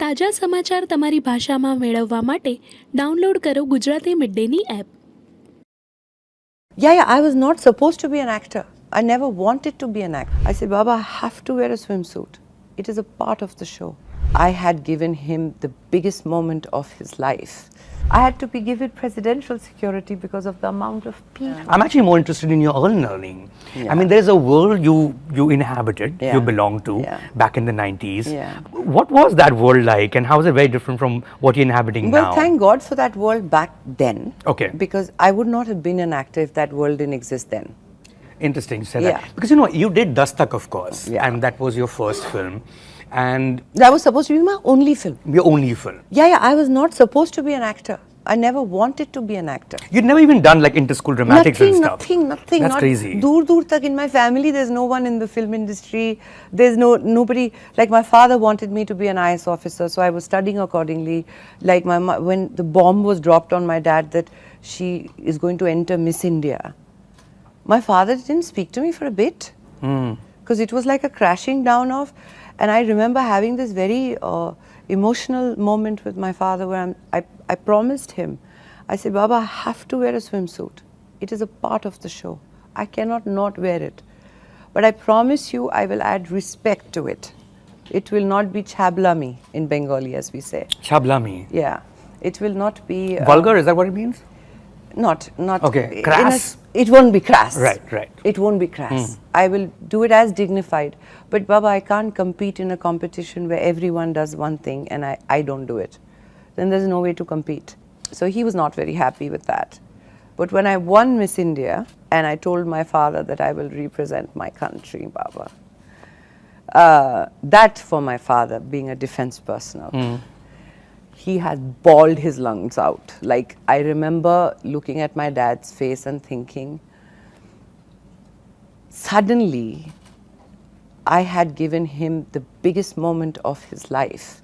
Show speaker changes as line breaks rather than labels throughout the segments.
તાજા સમાચાર તમારી ભાષામાં મેળવવા માટે ડાઉનલોડ કરો ગુજરાતી મિડડેની app.
Yeah, I was not supposed to be an actor. I never wanted to be an actor. I said, Baba, I have to wear a swimsuit. It is a part of the show. I had given him the biggest moment of his life. I had to be given presidential security because of the amount of people.
I'm actually more interested in your own learning.
Yeah.
I mean, there's a world you inhabited,
Yeah.
you belonged to
Yeah.
back in the 90s.
Yeah.
What was that world like, and how is it very different from what you're inhabiting
Well,
now?
thank God for that world back then.
Okay.
Because I would not have been an actor if that world didn't exist then.
Interesting you said
Yeah.
that. Because, you know, you did Dastak, of course,
Yeah.
and that was your first film, and
That was supposed to be my only film.
your only film.
Yeah, I was not supposed to be an actor. I never wanted to be an actor.
You'd never even done like inter-school dramatics and stuff.
Nothing.
That's
not
crazy.
Dur tak in my family, there's no one in the film industry. There's nobody. Like my father wanted me to be an IS officer, so I was studying accordingly. Like when the bomb was dropped on my dad that she is going to enter Miss India, my father didn't speak to me for a bit because it was like a crashing down of. And I remember having this very emotional moment with my father where I promised him. I said, Baba, I have to wear a swimsuit. It is a part of the show. I cannot not wear it. But I promise you, I will add respect to it. It will not be chablami in Bengali, as we say.
Shablami.
Yeah. It will not be...
Vulgar, is that what it means?
Not.
Okay, crass.
It won't be crass.
Right.
It won't be crass. I will do it as dignified. But Baba, I can't compete in a competition where everyone does one thing and I don't do it. Then there's no way to compete. So he was not very happy with that. But when I won Miss India and I told my father that I will represent my country, Baba, that for my father, being a defense personnel, he had bawled his lungs out. Like, I remember looking at my dad's face and thinking, suddenly, I had given him the biggest moment of his life,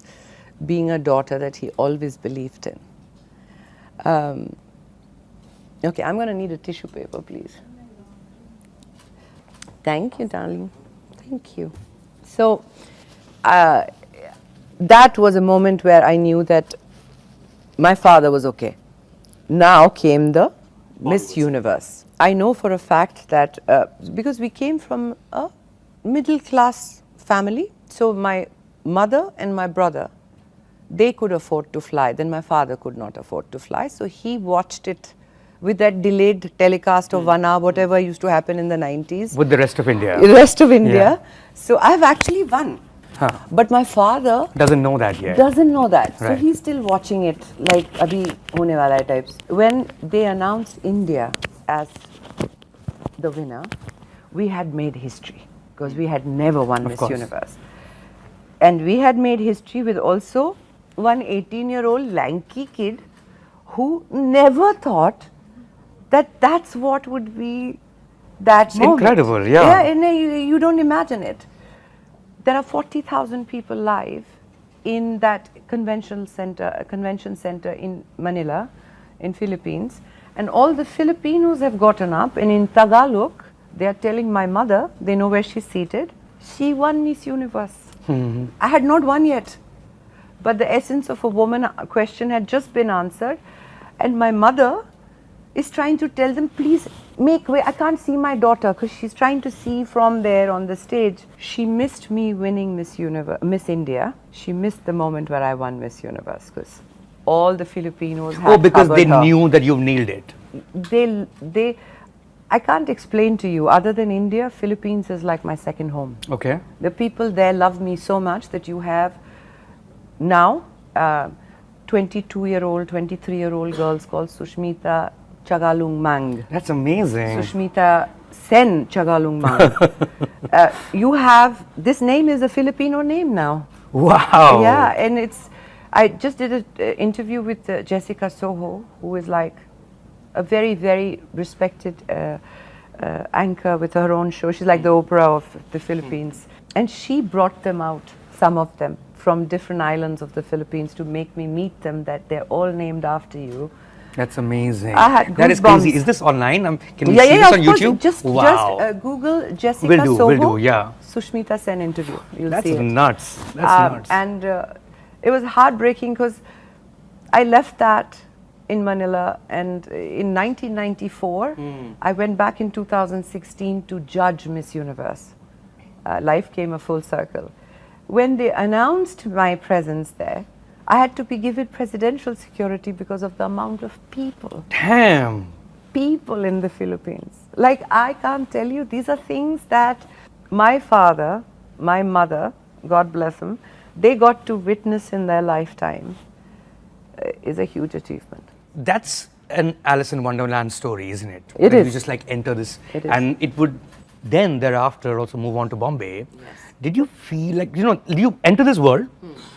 being a daughter that he always believed in. Okay, I'm going to need a tissue paper, please. Thank you, darling. Thank you. So, that was a moment where I knew that my father was okay. Now came the Miss Universe. I know for a fact that because we came from a middle class family, so my mother and my brother, they could afford to fly, then my father could not afford to fly, so he watched it with that delayed telecast of 1 hour, whatever used to happen in the 90s.
With the rest of India.
The rest of India.
Yeah.
So I've actually won.
Huh.
But my father
Doesn't know that yet.
doesn't know that. So
Right.
he's still watching it like abhi hone wala hai types. When they announced India as the winner, we had made history because we had never won
Of
Miss
course.
Universe. And we had made history with also one 18-year-old lanky kid who never thought that that's what would be that
It's
moment.
incredible, yeah.
Yeah, and you don't imagine it. There are 40,000 people live in that convention center in Manila, in Philippines, and all the Filipinos have gotten up, and in Tagalog, they are telling my mother, they know where she's seated, she won Miss Universe. I had not won yet, but the essence of a woman question had just been answered, and my mother is trying to tell them, please make way. I can't see my daughter because she's trying to see from there on the stage. She missed me winning Miss India. She missed the moment where I won Miss Universe because all the Filipinos had
because they
covered her.
knew that you've nailed it.
They I can't explain to you. Other than India, Philippines is like my second home.
Okay.
The people there love me so much that you have now 22-year-old, 23-year-old girls called Sushmita Chagalung Mang.
That's amazing.
Sushmita Sen Chagalung Mang. You have, this name is a Filipino name now.
Wow.
Yeah, and I just did an interview with Jessica Soho, who is like a very, very respected anchor with her own show. She's like the Oprah of the Philippines. And she brought them out, some of them, from different islands of the Philippines to make me meet them, that they're all named after you.
That's amazing.
I had
That is
goosebumps.
crazy. Is this online? Can we
Yeah,
see
yeah,
this
of
on
course.
YouTube?
Just Google Jessica
Will
Soho.
do, yeah.
Sushmita Sen interview. You'll
That's
see it.
nuts. That's nuts.
And It was heartbreaking because I left that in Manila, and in 1994, I went back in 2016 to judge Miss Universe. Life came a full circle. When they announced my presence there, I had to be given presidential security because of the amount of people.
Damn.
People in the Philippines. Like, I can't tell you, these are things that my father, my mother, God bless them, they got to witness in their lifetime. Is a huge achievement.
That's an Alice in Wonderland story, isn't it?
It
When
is.
You just like enter this,
It is.
and it would then thereafter also move on to Bombay.
Yes.
Did you feel like, you enter this world,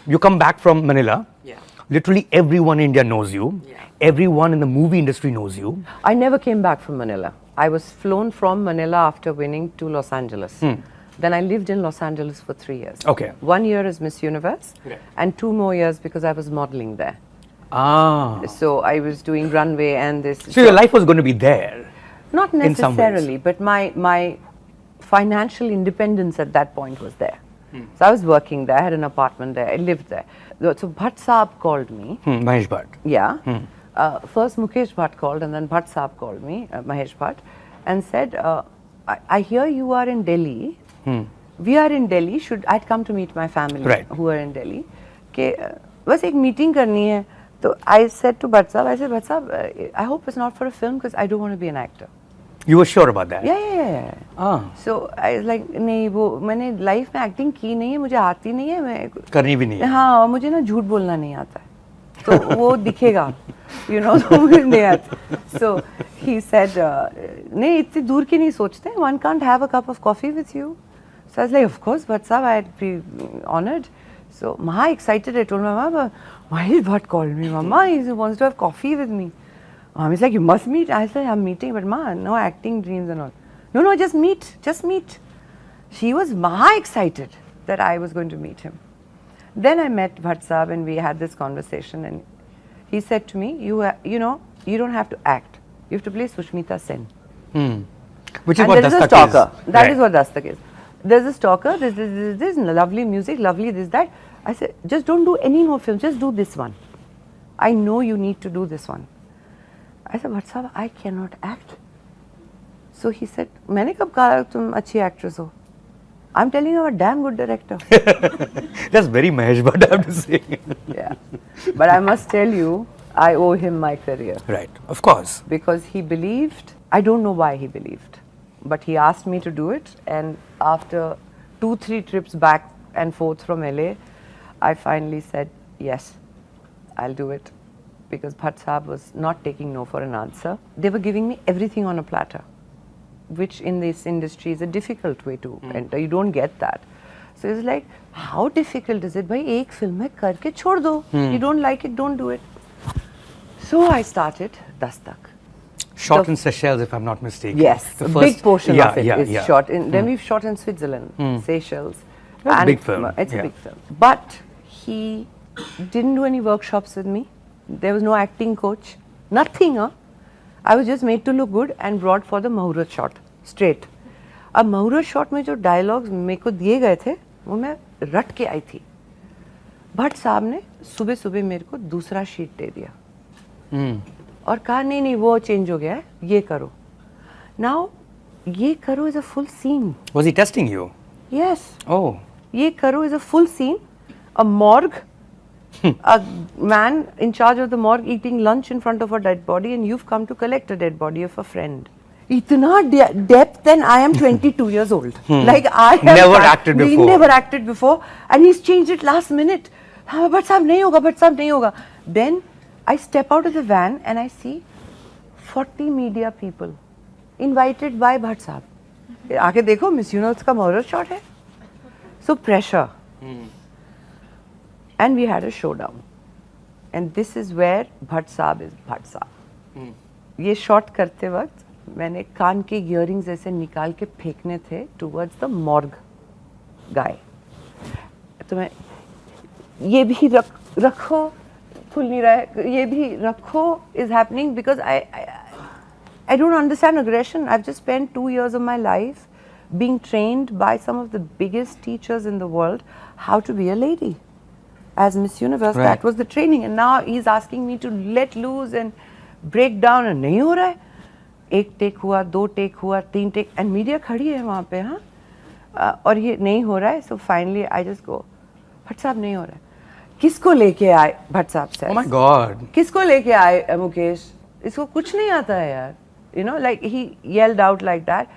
you come back from Manila,
Yeah.
literally everyone in India knows you,
Yeah.
everyone in the movie industry knows you.
I never came back from Manila. I was flown from Manila after winning to Los Angeles. Then I lived in Los Angeles for 3 years.
Okay.
1 year as Miss Universe,
Okay.
and 2 more years because I was modeling there.
Ah.
So I was doing runway and this.
So your life was going to be there.
Not
in some ways.
necessarily, but my financial independence at that point was there. So I was working there, I had an apartment there, I lived there. So Bhatt Saab called me.
Mahesh Bhatt.
Yeah. First Mukesh Bhatt called, and then Bhatt Saab called me, Mahesh Bhatt, and said, I hear you are in Delhi. We are in Delhi. I'd come to meet my family
Right.
who are in Delhi. कि बस एक meeting करनी है. So I said to Bhatt Saab, Bhatt Saab, I hope it's not for a film because I don't want to be an actor.
You were sure about that?
Yeah.
Ah.
So I was like, नहीं वो मैंने life में acting की नहीं है, मुझे आती नहीं है, मैं
करनी भी नहीं है.
हाँ, और मुझे ना झूठ बोलना नहीं आता है, तो वो दिखेगा, तो मुझे नहीं आता. So he said, नहीं इतनी दूर की नहीं सोचते, one can't have a cup of coffee with you. So I was like, of course, but sir, I'd be honored. So Maha excited, I told my mama, Mahesh Bhatt called me, Mama, he wants to have coffee with me. Mommy's like, you must meet. I said, I'm meeting, but Ma, no acting dreams and all. No, just meet. She was Maha excited that I was going to meet him. Then I met Bhatt Saab and we had this conversation, and he said to me, you don't have to act. You have to play Sushmita Sen.
Which is
And
what
there is a
Dastak
stalker.
is.
That
Right.
is what Dastak is. There's a stalker, there's this lovely music, lovely this, that. I said, just don't do any more films, just do this one. I know you need to do this one. I said, Bhatt Saab, I cannot act. So he said, मैंने कब कहा तुम अच्छी actress हो? I'm telling you, I'm a damn good director.
That's very Mahesh Bhatt, I have to say.
Yeah. But I must tell you, I owe him my career.
Right, of course.
Because he believed, I don't know why he believed, but he asked me to do it, and after 2-3 trips back and forth from LA, I finally said, yes, I'll do it. Because Bhatt Saab was not taking no for an answer. They were giving me everything on a platter, which in this industry is a difficult way to enter. You don't get that. So it's like, how difficult is it? Bhai, ek film mein karke chhod do. You don't like it, don't do it. So I started Dastak.
Shot in Seychelles, if I'm not mistaken.
Yes,
The
a
first-
big portion of it is
yeah.
shot in. Then we've shot in Switzerland, Seychelles.
That's a
and
big film,
It's
yeah.
a big film. But he didn't do any workshops with me. There was no acting coach, nothing. Huh? I was just made to look good and brought for the Muhurat shot, straight. अब Muhurat shot में जो dialogues मेरे को दिए गए थे, वो मैं रट के आई थी. भट्ट साहब ने सुबह सुबह मेरे को दूसरा शीट दे दिया. और कहा नहीं वो चेंज हो गया है, ये करो. Now ये करो is a full scene.
Was he testing you?
Yes.
Oh.
ये करो is a full scene. A morgue. A man in charge of the morgue eating lunch in front of a dead body, and you've come to collect a dead body of a friend. इतना depth, and I am 22 years old. Like I have
Never acted
we
before.
never acted before, and he's changed it last minute. हाँ, but साहब नहीं होगा. Then I step out of the van and I see 40 media people invited by Bhatt साहब. आके देखो, Miss Universe का Muhurat shot है. So pressure. And we had a showdown. And this is where Bhatt Saab is Bhatt Saab. ये shot करते वक्त मैंने कान के earrings ऐसे निकाल के फेंकने थे towards the morgue guy. तो मैं ये भी रखो, खुल नहीं रहा है, ये भी रखो is happening because I don't understand aggression. I've just spent 2 years of my life being trained by some of the biggest teachers in the world how to be a lady. as Miss Universe.
Right.
That was the training, and now he's asking me to let loose and break down, and नहीं हो रहा है. एक take हुआ, 2 take हुआ, 3 take, and media खड़ी है वहाँ पे, हाँ, और ये नहीं हो रहा है. So finally I just go, Bhatt साहब नहीं हो रहा है. किसको लेके आए? भट्ट साहब says.
Oh my God.
किसको लेके आए मुकेश? इसको कुछ नहीं आता है यार. You know, like he yelled out like that.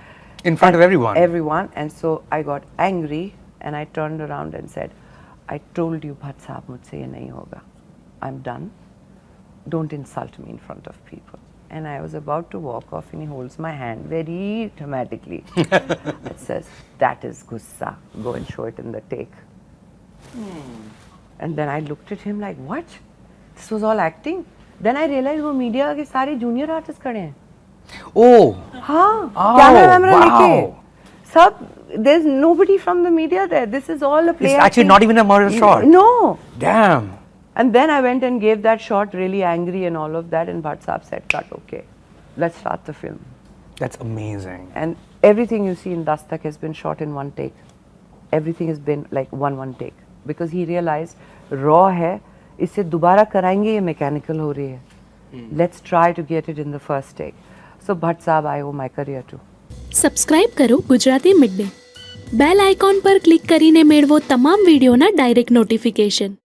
In front of everyone.
Everyone, and so I got angry and I turned around and said, I told you, Bhatt Sahab, mujhse ye nahi hoga. I'm done. Don't insult me in front of people. And I was about to walk off and he holds my hand very dramatically. It says, that is gussa. Go and show it in the take. And then I looked at him like, what? This was all acting? Then I realized वो media के सारे junior artists खड़े हैं.
Oh.
हाँ,
Oh,
camera वैमरा
wow.
लेके सब, there's nobody from the media there. This is all a play.
It's actually not even a murder shot.
No.
Damn.
And then I went and gave that shot really angry and all of that, and Bhatt Sahab said, cut, okay, let's start the film.
That's amazing.
And everything you see in Dastak has been shot in one take. Everything has been like one take. Because he realized, raw है, इसे दोबारा कराएंगे ये mechanical हो रही है. Let's try to get it in the first take. So Bhatt Sahab, I owe my career to.
Subscribe કરો Gujarati midday. Bell icon પર ક્લિક કરીને મેળવો તમામ વિડીયોના ડાયરેક્ટ નોટિફિકેશન.